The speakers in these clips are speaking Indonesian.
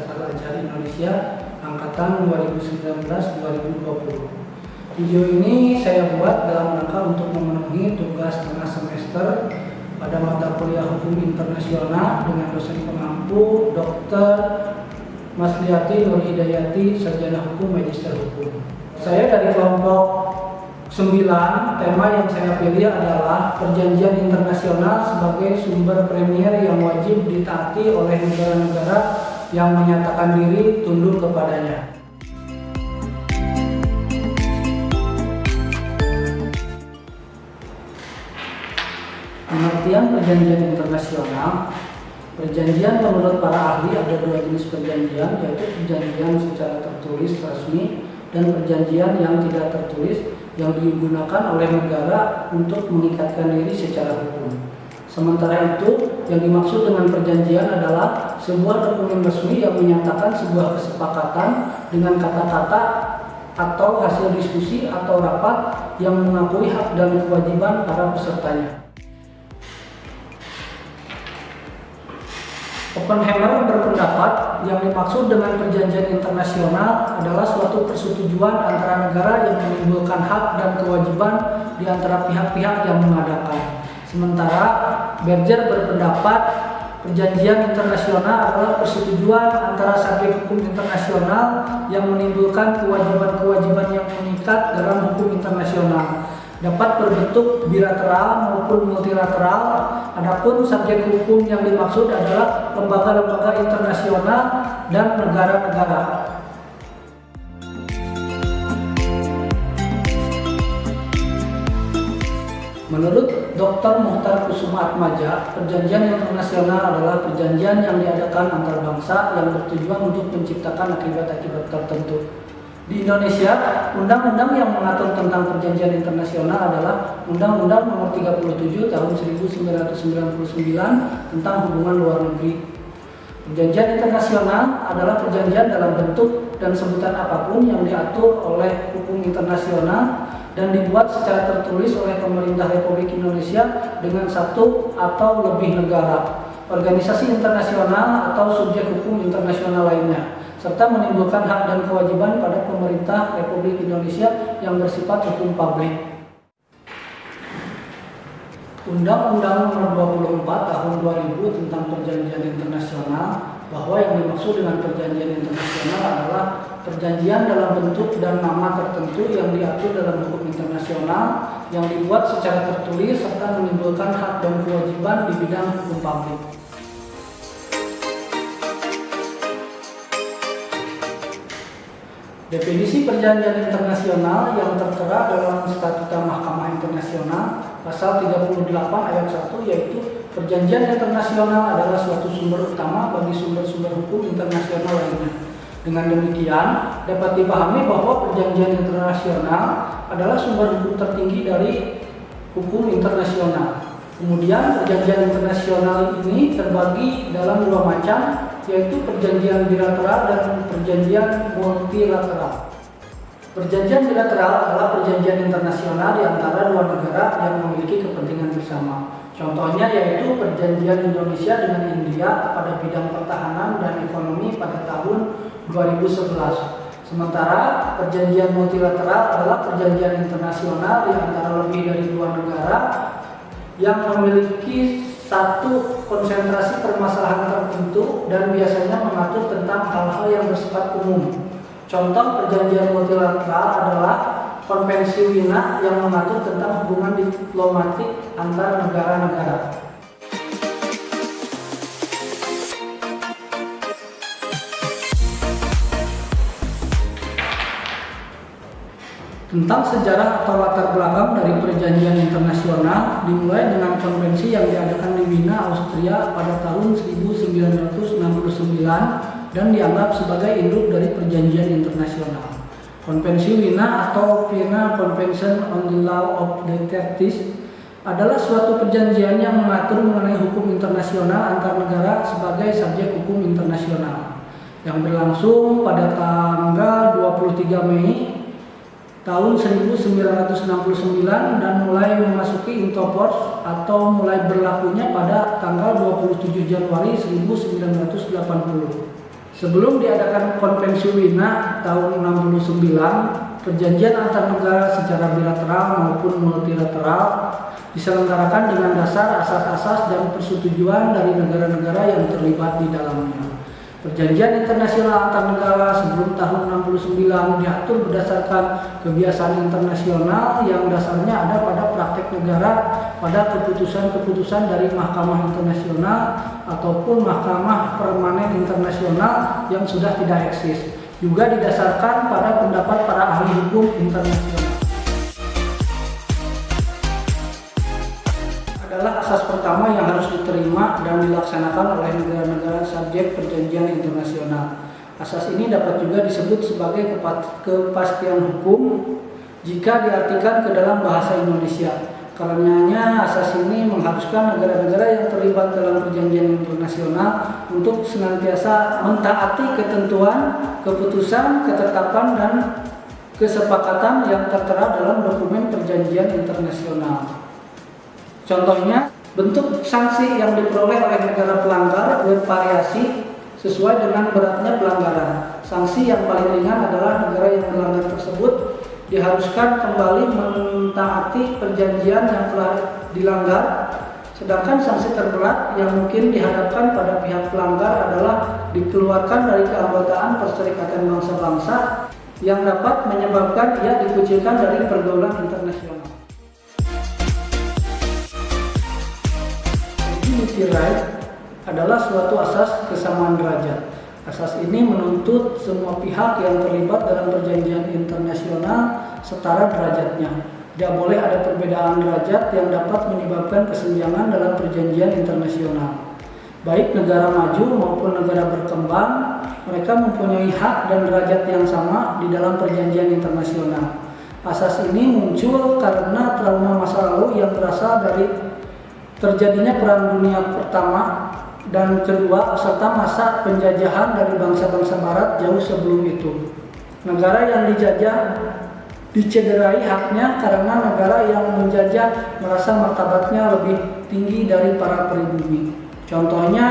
Universitas Al-Azhar Indonesia Angkatan 2019-2020. Video ini saya buat dalam rangka untuk memenuhi tugas tengah semester pada mata kuliah Hukum Internasional dengan dosen pengampu Dr. Masliati Nur Hidayati, Sarjana Hukum, Magister Hukum. Saya dari kelompok 9, tema yang saya pilih adalah perjanjian internasional sebagai sumber premier yang wajib ditaati oleh negara-negara yang menyatakan diri tunduk kepadanya. Pengertian perjanjian internasional. Perjanjian menurut para ahli ada dua jenis perjanjian, yaitu perjanjian secara tertulis resmi dan perjanjian yang tidak tertulis yang digunakan oleh negara untuk mengikatkan diri secara hukum. Sementara itu, yang dimaksud dengan perjanjian adalah sebuah dokumen resmi yang menyatakan sebuah kesepakatan dengan kata-kata atau hasil diskusi atau rapat yang mengakui hak dan kewajiban para pesertanya. Oppenheimer berpendapat yang dimaksud dengan perjanjian internasional adalah suatu persetujuan antara negara yang menimbulkan hak dan kewajiban di antara pihak-pihak yang mengadakan. Sementara Berger berpendapat perjanjian internasional adalah persetujuan antara subjek hukum internasional yang menimbulkan kewajiban-kewajiban yang mengikat dalam hukum internasional. Dapat berbentuk bilateral maupun multilateral. Adapun subjek hukum yang dimaksud adalah lembaga-lembaga internasional dan negara-negara. Menurut Dr. Muhtar Kusumaatmadja, perjanjian internasional adalah perjanjian yang diadakan antar bangsa yang bertujuan untuk menciptakan akibat-akibat tertentu. Di Indonesia, undang-undang yang mengatur tentang perjanjian internasional adalah Undang-Undang Nomor 37 Tahun 1999 tentang hubungan luar negeri. Perjanjian internasional adalah perjanjian dalam bentuk dan sebutan apapun yang diatur oleh hukum internasional dan dibuat secara tertulis oleh pemerintah Republik Indonesia dengan satu atau lebih negara, organisasi internasional atau subjek hukum internasional lainnya, serta menimbulkan hak dan kewajiban pada pemerintah Republik Indonesia yang bersifat hukum publik. Undang-Undang Nomor 24 Tahun 2000 tentang Perjanjian Internasional, bahwa yang dimaksud dengan perjanjian internasional adalah perjanjian dalam bentuk dan nama tertentu yang diatur dalam hukum internasional yang dibuat secara tertulis serta menimbulkan hak dan kewajiban di bidang hukum publik. Definisi perjanjian internasional yang tertera dalam Statuta Mahkamah Internasional pasal 38 ayat 1 yaitu perjanjian internasional adalah suatu sumber utama bagi sumber-sumber hukum internasional lainnya. Dengan demikian, dapat dipahami bahwa perjanjian internasional adalah sumber hukum tertinggi dari hukum internasional. Kemudian perjanjian internasional ini terbagi dalam dua macam, yaitu perjanjian bilateral dan perjanjian multilateral. Perjanjian bilateral adalah perjanjian internasional di antara dua negara yang memiliki kepentingan bersama. Contohnya yaitu perjanjian Indonesia dengan India pada bidang pertahanan dan ekonomi pada tahun 2011. Sementara perjanjian multilateral adalah perjanjian internasional di antara lebih dari dua negara yang memiliki satu konsentrasi permasalahan tertentu dan biasanya mengatur tentang hal-hal yang bersifat umum. Contoh perjanjian multilateral adalah Konvensi Wina yang mengatur tentang hubungan diplomatik antar negara-negara. Tentang sejarah atau latar belakang dari perjanjian internasional dimulai dengan konvensi yang diadakan di Wina, Austria pada tahun 1969 dan dianggap sebagai induk dari perjanjian internasional. Konvensi Wina atau Vienna Convention on the Law of the Treaties adalah suatu perjanjian yang mengatur mengenai hukum internasional antar negara sebagai subjek hukum internasional yang berlangsung pada tanggal 23 Mei tahun 1969 dan mulai memasuki into force atau mulai berlakunya pada tanggal 27 Januari 1980. Sebelum diadakan Konvensi Wina tahun 69, perjanjian antar negara secara bilateral maupun multilateral diselenggarakan dengan dasar asas-asas dan persetujuan dari negara-negara yang terlibat di dalamnya. Perjanjian internasional antar negara sebelum tahun 69 diatur berdasarkan kebiasaan internasional yang dasarnya ada pada praktek negara pada keputusan-keputusan dari Mahkamah Internasional ataupun Mahkamah Permanen Internasional yang sudah tidak eksis. Juga didasarkan pada pendapat para ahli hukum internasional. Adalah asas pertama yang harus diterima dan dilaksanakan oleh negara-negara subjek perjanjian internasional. Asas ini dapat juga disebut sebagai kepastian hukum jika diartikan ke dalam bahasa Indonesia. Karenanya asas ini mengharuskan negara-negara yang terlibat dalam perjanjian internasional untuk senantiasa mentaati ketentuan, keputusan, ketetapan, dan kesepakatan yang tertera dalam dokumen perjanjian internasional. Contohnya, bentuk sanksi yang diperoleh oleh negara pelanggar bervariasi sesuai dengan beratnya pelanggaran. Sanksi yang paling ringan adalah negara yang melanggar tersebut diharuskan kembali mentaati perjanjian yang telah dilanggar, sedangkan sanksi terberat yang mungkin dihadapkan pada pihak pelanggar adalah dikeluarkan dari keanggotaan Perserikatan Bangsa-Bangsa yang dapat menyebabkan ia dikucilkan dari pergaulan internasional. Equality right adalah suatu asas kesamaan derajat. Asas ini menuntut semua pihak yang terlibat dalam perjanjian internasional setara derajatnya. Tidak boleh ada perbedaan derajat yang dapat menyebabkan kesenjangan dalam perjanjian internasional. Baik negara maju maupun negara berkembang, mereka mempunyai hak dan derajat yang sama di dalam perjanjian internasional. Asas ini muncul karena trauma masa lalu yang berasal dari terjadinya Perang Dunia Pertama dan Kedua serta masa penjajahan dari bangsa-bangsa Barat jauh sebelum itu. Negara yang dijajah dicederai haknya karena negara yang menjajah merasa martabatnya lebih tinggi dari para pribumi. Contohnya,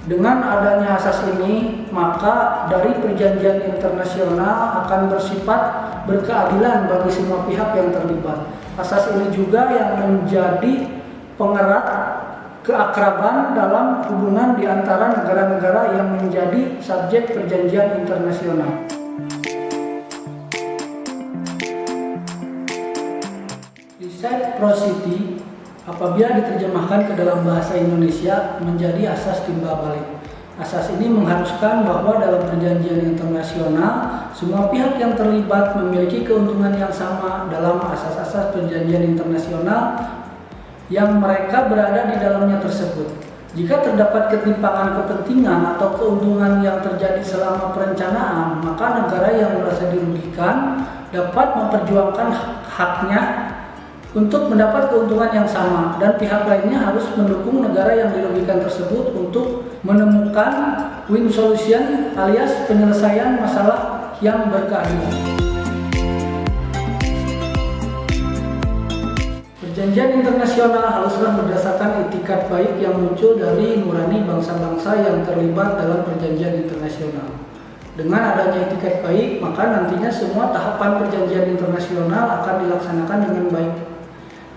dengan adanya asas ini, maka dari perjanjian internasional akan bersifat berkeadilan bagi semua pihak yang terlibat. Asas ini juga yang menjadi pengerat keakraban dalam hubungan di antara negara-negara yang menjadi subjek perjanjian internasional. Reciprocity apabila diterjemahkan ke dalam bahasa Indonesia menjadi asas timbal balik. Asas ini mengharuskan bahwa dalam perjanjian internasional semua pihak yang terlibat memiliki keuntungan yang sama dalam asas-asas perjanjian internasional yang mereka berada di dalamnya tersebut. Jika terdapat ketimpangan kepentingan atau keuntungan yang terjadi selama perencanaan, maka negara yang merasa dirugikan dapat memperjuangkan haknya untuk mendapat keuntungan yang sama, dan pihak lainnya harus mendukung negara yang dirugikan tersebut untuk menemukan win solution alias penyelesaian masalah yang berkeadilan. Perjanjian internasional haruslah berdasarkan itikat baik yang muncul dari nurani bangsa-bangsa yang terlibat dalam perjanjian internasional. Dengan adanya itikat baik, maka nantinya semua tahapan perjanjian internasional akan dilaksanakan dengan baik.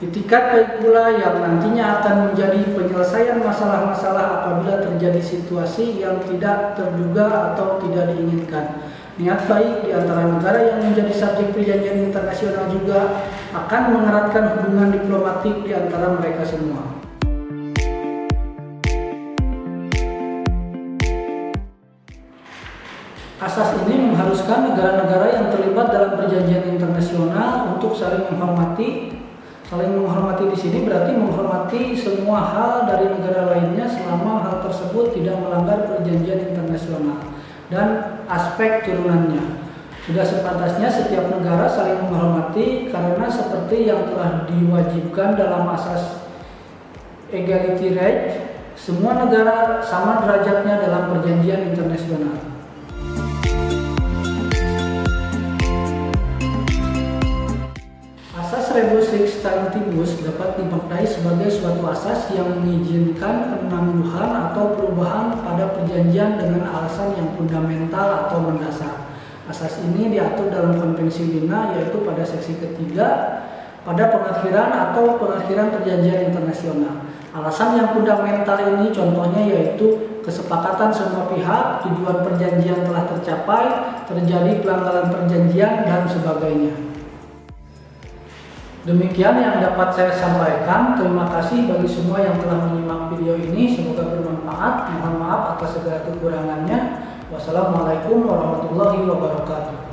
Itikat baik pula yang nantinya akan menjadi penyelesaian masalah-masalah apabila terjadi situasi yang tidak terduga atau tidak diinginkan. Niat baik di antara negara yang menjadi subjek perjanjian internasional juga akan mengeratkan hubungan diplomatik di antara mereka semua. Asas ini mengharuskan negara-negara yang terlibat dalam perjanjian internasional untuk saling menghormati. Saling menghormati di sini berarti menghormati semua hal dari negara lainnya selama hal tersebut tidak melanggar perjanjian internasional dan aspek turunannya. Sudah sepantasnya setiap negara saling menghormati karena seperti yang telah diwajibkan dalam asas equality right, semua negara sama derajatnya dalam perjanjian internasional. Asas Asas rebus sic stantibus dapat dimaknai sebagai suatu asas yang mengizinkan penangguhan atau perubahan pada perjanjian dengan alasan yang fundamental atau mendasar. Asas ini diatur dalam Konvensi Wina, yaitu pada seksi ketiga pada pengakhiran atau pengakhiran perjanjian internasional. Alasan yang fundamental ini contohnya yaitu kesepakatan semua pihak, tujuan perjanjian telah tercapai, terjadi pelanggaran perjanjian, dan sebagainya. Demikian yang dapat saya sampaikan. Terima kasih bagi semua yang telah menyimak video ini. Semoga bermanfaat. Mohon maaf atas segala kekurangannya. Wassalamualaikum warahmatullahi wabarakatuh.